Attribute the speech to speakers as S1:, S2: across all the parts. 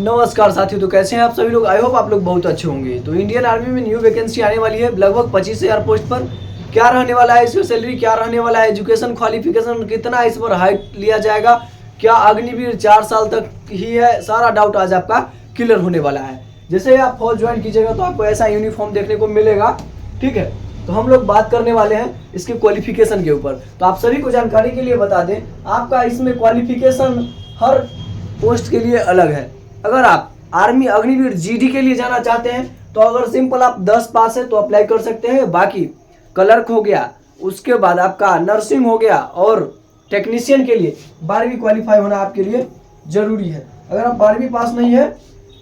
S1: नमस्कार साथियों, तो कैसे हैं आप सभी लोग। आई होप आप लोग बहुत अच्छे होंगे। तो इंडियन आर्मी में न्यू वैकेंसी आने वाली है लगभग 25,000 पोस्ट पर। क्या रहने वाला है इसमें सैलरी, क्या रहने वाला है, एजुकेशन क्वालिफिकेशन कितना इस पर हाइट लिया जाएगा, क्या अग्निवीर 4 साल तक ही है, सारा डाउट आज आपका क्लियर होने वाला है। जैसे आप फौज ज्वाइन कीजिएगा तो आपको ऐसा यूनिफॉर्म देखने को मिलेगा। ठीक है, तो हम लोग बात करने वाले हैं इसके क्वालिफिकेशन के ऊपर। तो आप सभी को जानकारी के लिए बता दें, आपका इसमें क्वालिफिकेशन हर पोस्ट के लिए अलग है। अगर आप आर्मी अग्निवीर जीडी के लिए जाना चाहते हैं तो अगर सिंपल आप 10 पास है तो अप्लाई कर सकते हैं। बाकी क्लर्क हो गया, उसके बाद आपका नर्सिंग हो गया, और टेक्नीशियन के लिए 12वीं क्वालिफाई होना आपके लिए जरूरी है। अगर आप 12वीं पास नहीं है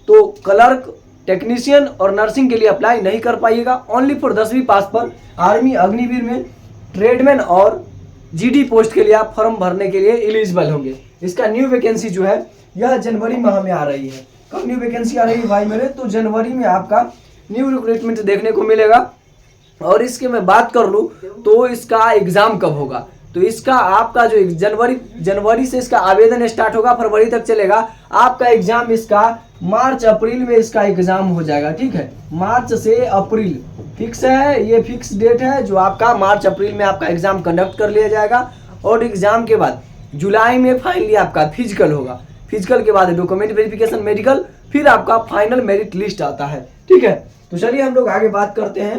S1: तो क्लर्क, टेक्नीशियन और नर्सिंग के लिए अप्लाई नहीं कर पाइएगा। ओनली फॉर 10वीं पास पर आर्मी अग्निवीर में ट्रेडमैन और जीडी पोस्ट के लिए आप फॉर्म भरने के लिए एलिजिबल होंगे। इसका न्यू वैकेंसी जो है यह जनवरी माह में आ रही है। कब न्यू वैकेंसी आ रही है भाई मेरे, तो जनवरी में आपका न्यू रिक्रूटमेंट देखने को मिलेगा। और इसके मैं बात कर लूँ तो इसका एग्जाम कब होगा, तो इसका आपका जो जनवरी से इसका आवेदन स्टार्ट होगा, फरवरी तक चलेगा। आपका एग्जाम इसका मार्च अप्रैल में इसका एग्जाम हो जाएगा। ठीक है, मार्च से अप्रैल फिक्स है, ये फिक्स डेट है जो आपका मार्च अप्रैल में आपका एग्जाम कंडक्ट कर लिया जाएगा। और एग्जाम के बाद जुलाई में फाइनली आपका फिजिकल होगा। फिजिकल के बाद डॉक्यूमेंट वेरिफिकेशन, मेडिकल, फिर आपका फाइनल मेरिट लिस्ट आता है। ठीक है, तो चलिए हम लोग आगे बात करते हैं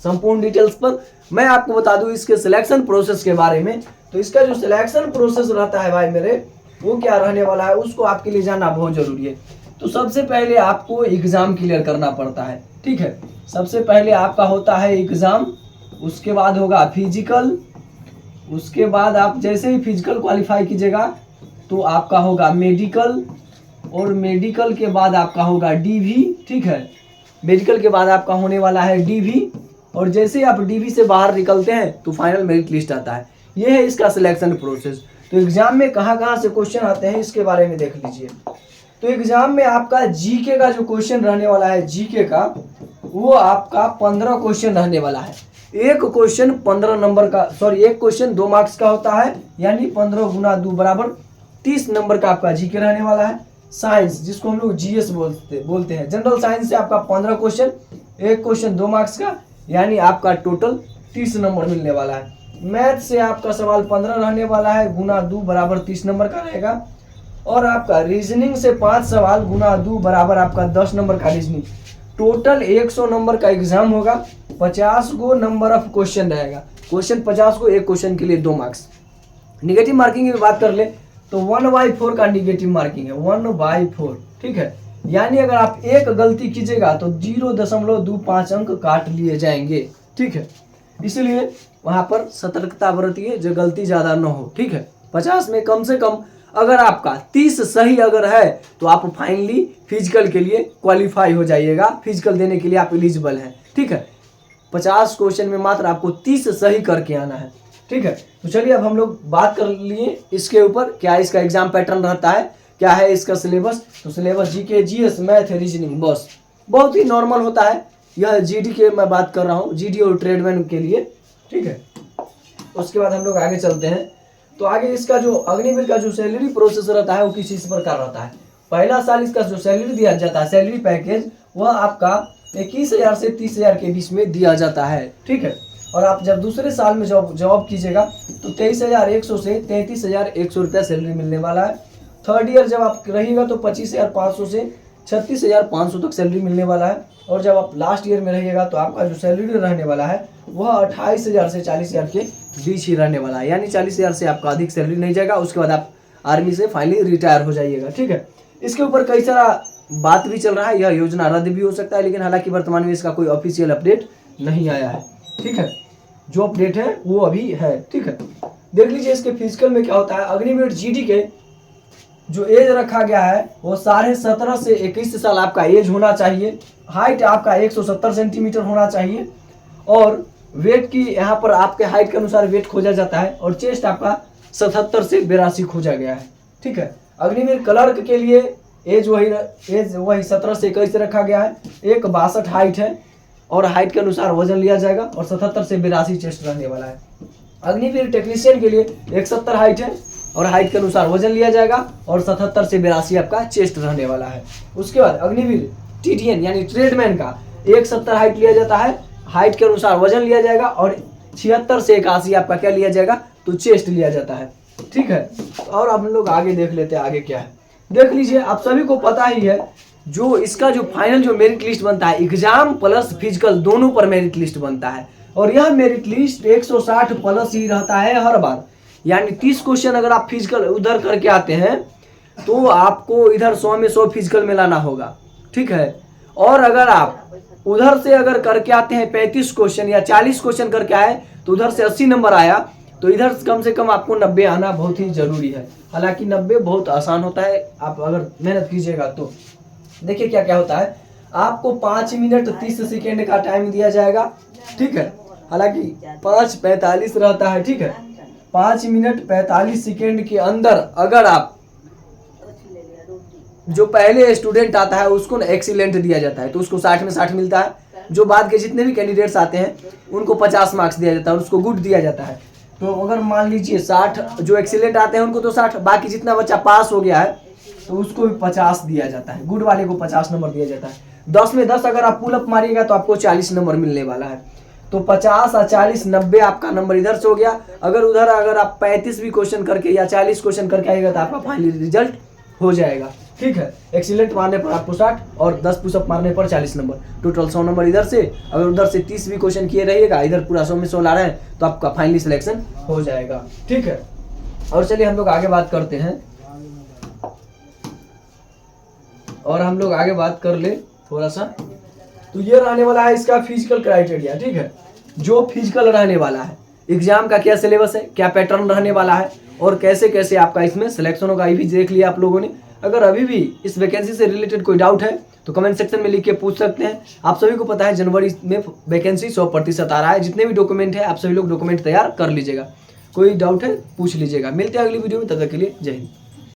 S1: संपूर्ण डिटेल्स पर। मैं आपको बता दूं इसके सिलेक्शन प्रोसेस के बारे में। तो इसका जो सिलेक्शन प्रोसेस रहता है भाई मेरे, वो क्या रहने वाला है उसको आपके लिए जानना बहुत जरूरी है। तो सबसे पहले आपको एग्जाम क्लियर करना पड़ता है। ठीक है, सबसे पहले आपका होता है एग्जाम, उसके बाद होगा फिजिकल, उसके बाद आप जैसे ही फिजिकल क्वालिफाई कीजिएगा तो आपका होगा मेडिकल, और मेडिकल के बाद आपका होगा डीवी। ठीक है, मेडिकल के बाद आपका होने वाला है डीवी, और जैसे ही आप डीवी से बाहर निकलते हैं तो फाइनल मेरिट लिस्ट आता है। ये है इसका सिलेक्शन प्रोसेस। तो एग्जाम में कहाँ कहाँ से क्वेश्चन आते हैं इसके बारे में देख लीजिए। तो एग्जाम में आपका जीके का जो क्वेश्चन रहने वाला है, जीके का वो आपका 15 क्वेश्चन रहने वाला है। एक क्वेश्चन 15 नंबर का, सॉरी एक क्वेश्चन 2 मार्क्स का होता है, यानी 15 गुना 2 बराबर 30 नंबर का आपका जीके रहने वाला है। साइंस, जिसको हम लोग जीएस बोलते हैं, जनरल साइंस से आपका 15 क्वेश्चन, एक क्वेश्चन 2 मार्क्स का, यानी आपका टोटल 30 नंबर मिलने वाला है। मैथ से आपका सवाल 15 रहने वाला है, गुना 2 बराबर 30 नंबर का रहेगा। और आपका रीजनिंग से 5 सवाल, गुना 2 बराबर आपका 10 नंबर का रीजनिंग। टोटल 100 नंबर का एग्जाम होगा। 50 गो नंबर ऑफ क्वेश्चन रहेगा, क्वेश्चन 50 को, एक क्वेश्चन के लिए 2 मार्क्स। निगेटिव मार्किंग की बात कर ले तो 1/4 का निगेटिव मार्किंग है, 1/4। ठीक है, यानी अगर आप एक गलती कीजिएगा तो 0.25 अंक काट लिए जाएंगे। ठीक है, इसलिए वहां पर सतर्कता बरतिए जो गलती ज्यादा न हो। ठीक है, 50 में कम से कम अगर आपका 30 सही अगर है तो आप फाइनली फिजिकल के लिए क्वालिफाई हो जाइएगा, फिजिकल देने के लिए आप एलिजिबल हैं। ठीक है, 50 क्वेश्चन में मात्र आपको 30 सही करके आना है। ठीक है, तो चलिए अब हम लोग बात कर लिए इसके ऊपर, क्या इसका एग्जाम पैटर्न रहता है, क्या है इसका सिलेबस। तो syllabus GK, GS, math, reasoning, बस बहुत ही नॉर्मल होता है। यह जीडी के मैं बात कर रहा हूँ, जीडी और ट्रेडमैन के लिए। ठीक है, उसके बाद हम लोग आगे चलते हैं। तो आगे इसका जो अग्निवीर का जो सैलरी प्रोसेस रहता है वो किस इस प्रकार रहता है। पहला साल इसका जो सैलरी दिया जाता है, सैलरी पैकेज, वह आपका 21,000 से 30,000 के बीच में दिया जाता है। ठीक है, और आप जब दूसरे साल में जॉब कीजिएगा तो 23,100 से 33,100 रुपया सैलरी मिलने वाला है। थर्ड ईयर जब आप रहिएगा तो 25,500 से 36,500 तक सैलरी मिलने वाला है। और जब आप लास्ट ईयर में रहिएगा तो आपका जो सैलरी रहने वाला है वह 28,000 से 40,000 के बीच ही रहने वाला है, यानी 40,000 से आपका अधिक सैलरी नहीं जाएगा। उसके बाद आप आर्मी से फाइनली रिटायर हो जाइएगा। ठीक है, इसके ऊपर कई सारा बात भी चल रहा है, यह योजना रद्द भी हो सकता है, लेकिन हालांकि वर्तमान में इसका कोई ऑफिशियल अपडेट नहीं आया है। ठीक है, जो अपडेट है वो अभी है। ठीक है, देख लीजिए इसके फिजिकल में क्या होता है। अग्निवीर जीडी के जो एज रखा गया है वो 17.5 से 21 साल आपका एज होना चाहिए। हाइट आपका 170 सेंटीमीटर होना चाहिए, और वेट की यहाँ पर आपके हाइट के अनुसार वेट खोजा जाता है, और चेस्ट आपका 77 से 82 खोजा गया है। ठीक है, अग्निवीर क्लर्क के लिए एज वही 17 से 21 रखा गया है। 1.62 हाइट है, और हाइट के अनुसार वजन लिया जाएगा, और 77 से 82 चेस्ट रहने वाला है। अग्निवीर टेक्नीशियन के लिए 170 हाइट है, और हाइट के अनुसार वजन लिया जाएगा और 77 से 82 आपका चेस्ट रहने वाला है। उसके बाद अग्निवीर TTN यानी ट्रेडमैन का 170 हाइट लिया जाता है, हाइट के अनुसार वजन लिया जाएगा और 76 से 81 आपका क्या लिया जाएगा, तो चेस्ट लिया जाता है। ठीक है, और हम लोग आगे देख लेते हैं आगे क्या है। देख लीजिए, आप सभी को पता ही है जो इसका जो फाइनल जो मेरिट लिस्ट बनता है, एग्जाम प्लस फिजिकल दोनों पर मेरिट लिस्ट बनता है और यह मेरिट लिस्ट 160 प्लस ही रहता है हर बार। यानी 30 क्वेश्चन अगर आप फिजिकल उधर करके आते हैं तो आपको इधर 100 में 100 फिजिकल में लाना होगा। ठीक है, और अगर आप उधर से अगर करके आते हैं 35 क्वेश्चन या 40 क्वेश्चन करके आए तो उधर से 80 नंबर आया तो इधर कम से कम आपको 90 आना बहुत ही जरूरी है। हालांकि 90 बहुत आसान होता है, आप अगर मेहनत कीजिएगा तो। देखिए क्या क्या होता है, आपको 5 मिनट 30 सेकेंड का टाइम दिया जाएगा। ठीक है, हालांकि 5:45 रहता है। ठीक है, 5 मिनट 45 सेकेंड के अंदर अगर आप जो पहले स्टूडेंट आता है उसको ना एक्सीलेंट दिया जाता है तो उसको 60 में 60 मिलता है। जो बाद के जितने भी कैंडिडेट्स आते हैं उनको 50 मार्क्स दिया जाता है और उसको गुड दिया जाता है। तो अगर मान लीजिए 60 जो एक्सीलेंट आते हैं उनको तो 60, बाकी जितना बच्चा पास हो गया है तो उसको भी 50 दिया जाता है, गुड वाले को 50 नंबर दिया जाता है। 10 में 10 अगर आप पुल अप मारिएगा तो आपको 40 नंबर मिलने वाला है। तो 50 और 40 90 आपका नंबर इधर से हो गया। अगर आप 35 भी क्वेश्चन करके या 40 क्वेश्चन करके आएगा तो आपका फाइनल रिजल्ट हो जाएगा। ठीक है, एक्सीलेंट मारने पर आपको 60 और 10 पुशअप मारने पर 40 नंबर, टोटल 100 नंबर इधर से। अगर उधर से 30 भी क्वेश्चन किए रहिएगा, इधर पूरा 100 में 100 ला रहे हैं तो आपका फाइनली सिलेक्शन हो जाएगा। ठीक है, और चलिए हम लोग आगे बात करते हैं और हम लोग आगे बात कर ले थोड़ा सा। तो ये रहने वाला है इसका फिजिकल क्राइटेरिया। ठीक है, जो फिजिकल रहने वाला है, एग्जाम का क्या सिलेबस है, क्या पैटर्न रहने वाला है और कैसे कैसे आपका इसमें सिलेक्शन होगा, ये भी देख लिया आप लोगों ने। अगर अभी भी इस वैकेंसी से रिलेटेड कोई डाउट है तो कमेंट सेक्शन में लिख के पूछ सकते हैं। आप सभी को पता है जनवरी में वैकेंसी 100% आ रहा है। जितने भी डॉक्यूमेंट है आप सभी लोग डॉक्यूमेंट तैयार कर लीजिएगा। कोई डाउट है पूछ लीजिएगा। मिलते हैं अगली वीडियो में, तब तक के लिए जय हिंद।